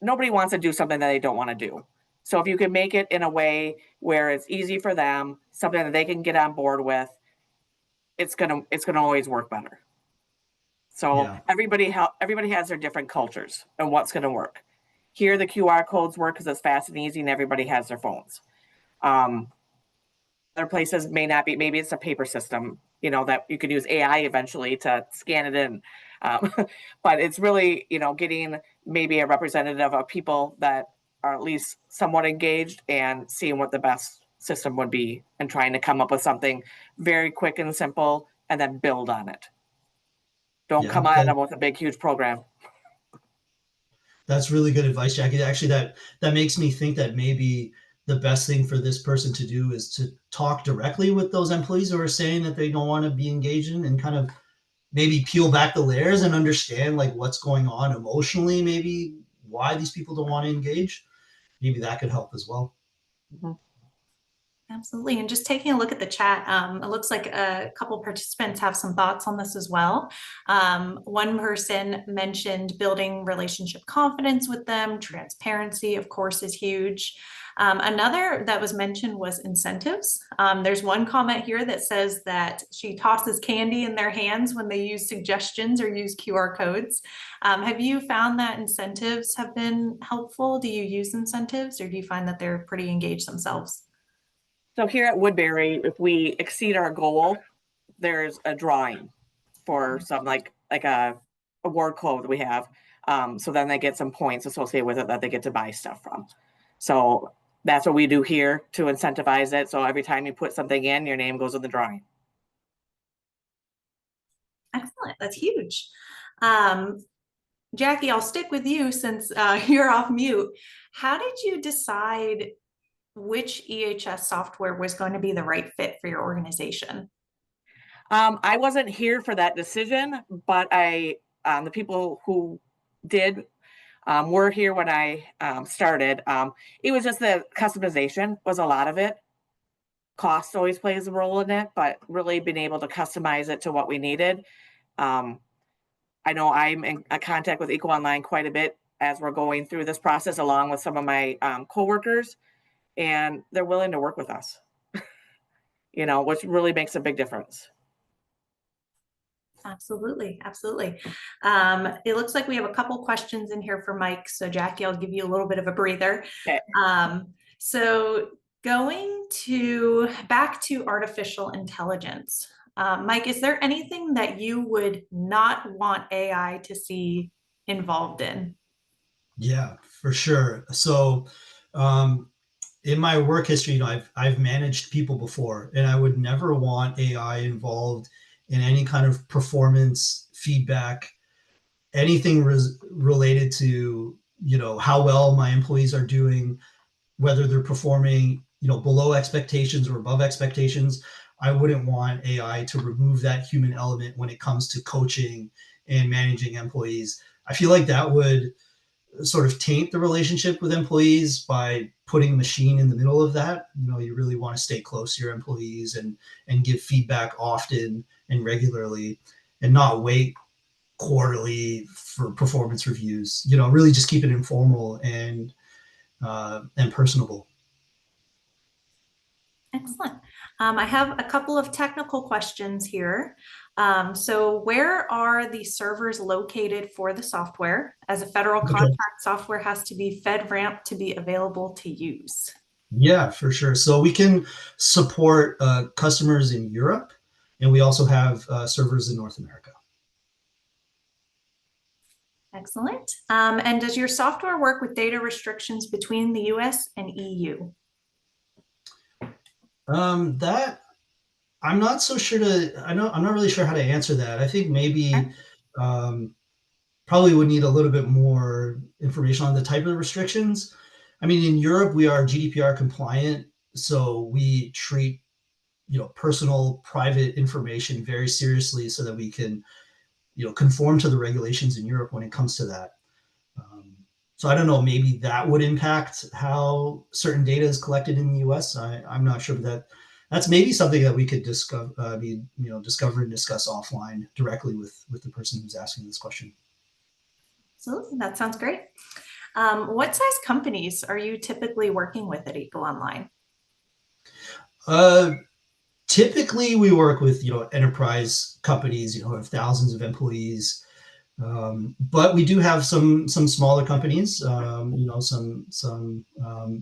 Nobody wants to do something that they don't want to do. So if you can make it in a way where it's easy for them, something that they can get on board with, it's gonna always work better. So everybody has their different cultures and what's gonna work. Here the QR codes work because it's fast and easy and everybody has their phones. Other places may not be, maybe it's a paper system, that you could use AI eventually to scan it in. But it's really, getting maybe a representative of people that are at least somewhat engaged and seeing what the best system would be and trying to come up with something very quick and simple and then build on it. Don't come at them with a big, huge program. That's really good advice, Jackie. Actually, that makes me think that maybe the best thing for this person to do is to talk directly with those employees who are saying that they don't want to be engaged in, and kind of maybe peel back the layers and understand like what's going on emotionally, maybe why these people don't want to engage. Maybe that could help as well. Absolutely. And just taking a look at the chat, it looks like a couple participants have some thoughts on this as well. One person mentioned building relationship confidence with them. Transparency, of course, is huge. Another that was mentioned was incentives. There's one comment here that says that she tosses candy in their hands when they use suggestions or use QR codes. Have you found that incentives have been helpful? Do you use incentives, or do you find that they're pretty engaged themselves? So here at Woodbury, if we exceed our goal, there's a drawing for some like a award code we have. So then they get some points associated with it that they get to buy stuff from. So that's what we do here to incentivize it. So every time you put something in, your name goes in the drawing. Excellent. That's huge. Jackie, I'll stick with you since you're off mute. How did you decide which EHS software was going to be the right fit for your organization? I wasn't here for that decision, but the people who did were here when I started. It was just the customization was a lot of it. Cost always plays a role in it, but really being able to customize it to what we needed. I know I'm in contact with EcoOnline quite a bit as we're going through this process, along with some of my coworkers, and they're willing to work with us, which really makes a big difference. Absolutely. Absolutely. It looks like we have a couple questions in here for Mike. So Jackie, I'll give you a little bit of a breather. Okay. So going back to artificial intelligence, Mike, is there anything that you would not want AI to see involved in? Yeah, for sure. So in my work history, I've managed people before, and I would never want AI involved in any kind of performance feedback, anything related to, how well my employees are doing, whether they're performing, below expectations or above expectations. I wouldn't want AI to remove that human element when it comes to coaching and managing employees. I feel like that would sort of taint the relationship with employees by putting a machine in the middle of that. You really want to stay close to your employees and give feedback often and regularly, and not wait quarterly for performance reviews. Really just keep it informal and personable. Excellent. I have a couple of technical questions here. So where are the servers located for the software? As a federal contract, software has to be FedRAMP to be available to use. Yeah, for sure. So we can support customers in Europe, and we also have servers in North America. Excellent. And does your software work with data restrictions between the US and EU? That I'm not so sure I'm not really sure how to answer that. I think maybe probably would need a little bit more information on the type of restrictions. I mean, in Europe, we are GDPR compliant, so we treat, personal private information very seriously so that we can, conform to the regulations in Europe when it comes to that. So I don't know, maybe that would impact how certain data is collected in the US. I'm not sure, but that's maybe something that we could discover and discuss offline directly with the person who's asking this question. Absolutely, that sounds great. What size companies are you typically working with at EcoOnline? Typically, we work with enterprise companies, who have thousands of employees. But we do have some smaller companies, some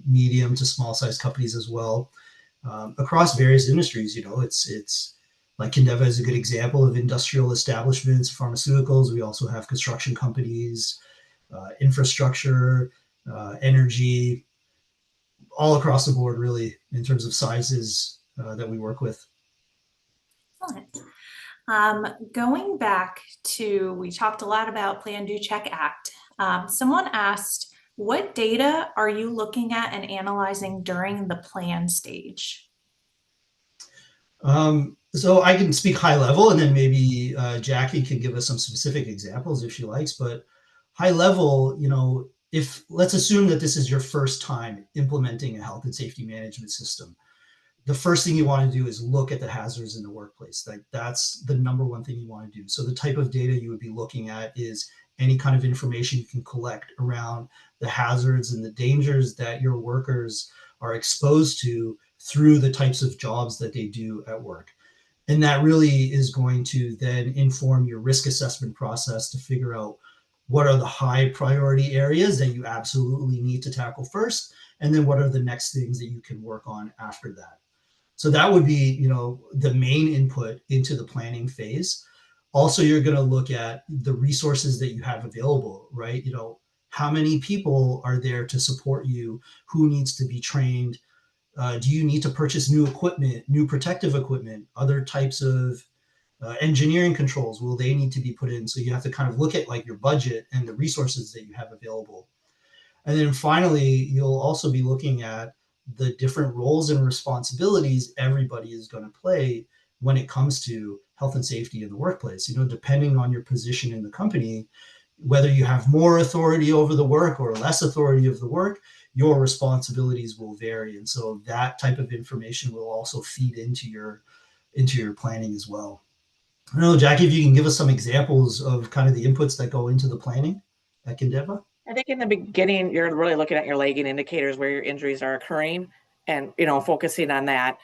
medium to small size companies as well, across various industries. It's like Kindeva is a good example of industrial establishments, pharmaceuticals. We also have construction companies, infrastructure, energy, all across the board, really, in terms of sizes that we work with. Excellent. Going back to, we talked a lot about Plan, Do, Check, Act. Someone asked, what data are you looking at and analyzing during the plan stage? So I can speak high level, and then maybe Jackie can give us some specific examples if she likes. But high level, if let's assume that this is your first time implementing a health and safety management system, the first thing you want to do is look at the hazards in the workplace. Like that's the number one thing you want to do. So the type of data you would be looking at is any kind of information you can collect around the hazards and the dangers that your workers are exposed to through the types of jobs that they do at work. And that really is going to then inform your risk assessment process to figure out what are the high priority areas that you absolutely need to tackle first, and then what are the next things that you can work on after that. So that would be, the main input into the planning phase. Also, you're going to look at the resources that you have available, right? How many people are there to support you? Who needs to be trained? Do you need to purchase new equipment, new protective equipment, other types of engineering controls? Will they need to be put in? So you have to kind of look at like your budget and the resources that you have available. And then finally, you'll also be looking at the different roles and responsibilities everybody is going to play when it comes to health and safety in the workplace. Depending on your position in the company, whether you have more authority over the work or less authority of the work, your responsibilities will vary. And so that type of information will also feed into your planning as well. I don't know, Jackie, if you can give us some examples of kind of the inputs that go into the planning at Kindeva. I think in the beginning, you're really looking at your lagging indicators where your injuries are occurring and, focusing on that.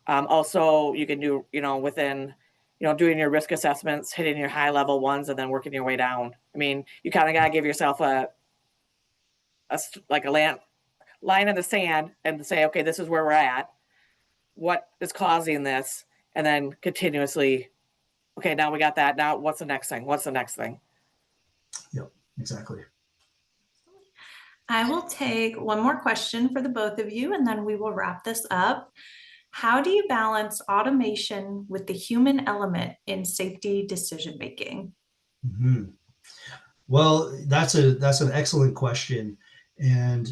Also, you can do, within, doing your risk assessments, hitting your high level ones, and then working your way down. I mean, you kind of got to give yourself a line in the sand and say, okay, this is where we're at. What is causing this? And then continuously, okay, now we got that. Now what's the next thing? What's the next thing? Yep, exactly. I will take one more question for the both of you, and then we will wrap this up. How do you balance automation with the human element in safety decision-making? Mm-hmm. Well, that's an excellent question. And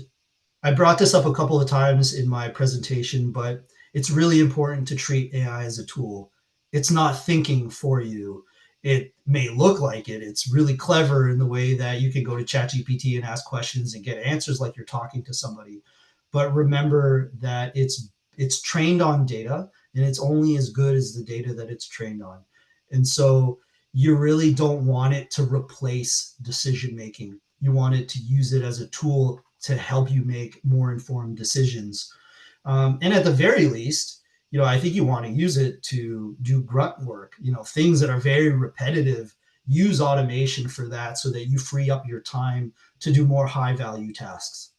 I brought this up a couple of times in my presentation, but it's really important to treat AI as a tool. It's not thinking for you. It may look like it. It's really clever in the way that you can go to ChatGPT and ask questions and get answers like you're talking to somebody. But remember that it's trained on data, and it's only as good as the data that it's trained on. And so you really don't want it to replace decision making. You want it to use it as a tool to help you make more informed decisions. And at the very least, I think you want to use it to do grunt work, things that are very repetitive. Use automation for that so that you free up your time to do more high value tasks.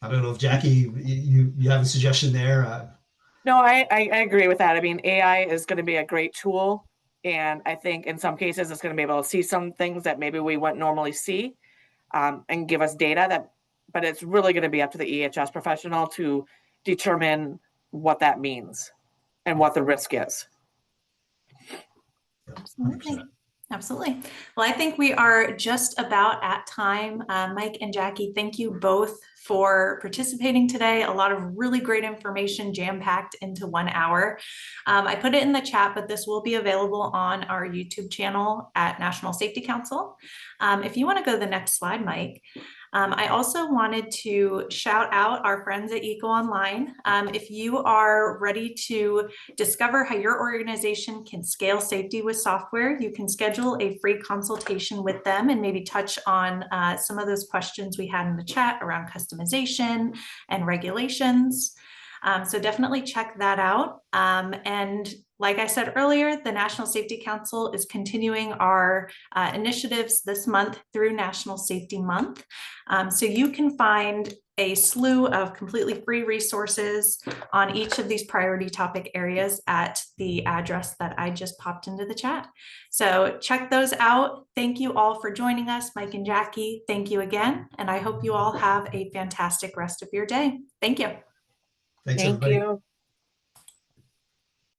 I don't know if Jackie, you have a suggestion there. No, I agree with that. I mean, AI is going to be a great tool. And I think in some cases, it's going to be able to see some things that maybe we wouldn't normally see, and give us data but it's really going to be up to the EHS professional to determine what that means and what the risk is. Absolutely. Absolutely. Well, I think we are just about at time. Mike and Jackie, thank you both for participating today. A lot of really great information jam-packed into 1 hour. I put it in the chat, but this will be available on our YouTube channel at National Safety Council. If you want to go to the next slide, Mike. I also wanted to shout out our friends at EcoOnline. If you are ready to discover how your organization can scale safety with software, you can schedule a free consultation with them and maybe touch on some of those questions we had in the chat around customization and regulations. So definitely check that out. And like I said earlier, the National Safety Council is continuing our initiatives this month through National Safety Month. So you can find a slew of completely free resources on each of these priority topic areas at the address that I just popped into the chat. So check those out. Thank you all for joining us. Mike and Jackie, thank you again. And I hope you all have a fantastic rest of your day. Thank you. Thanks, Thank everybody. you.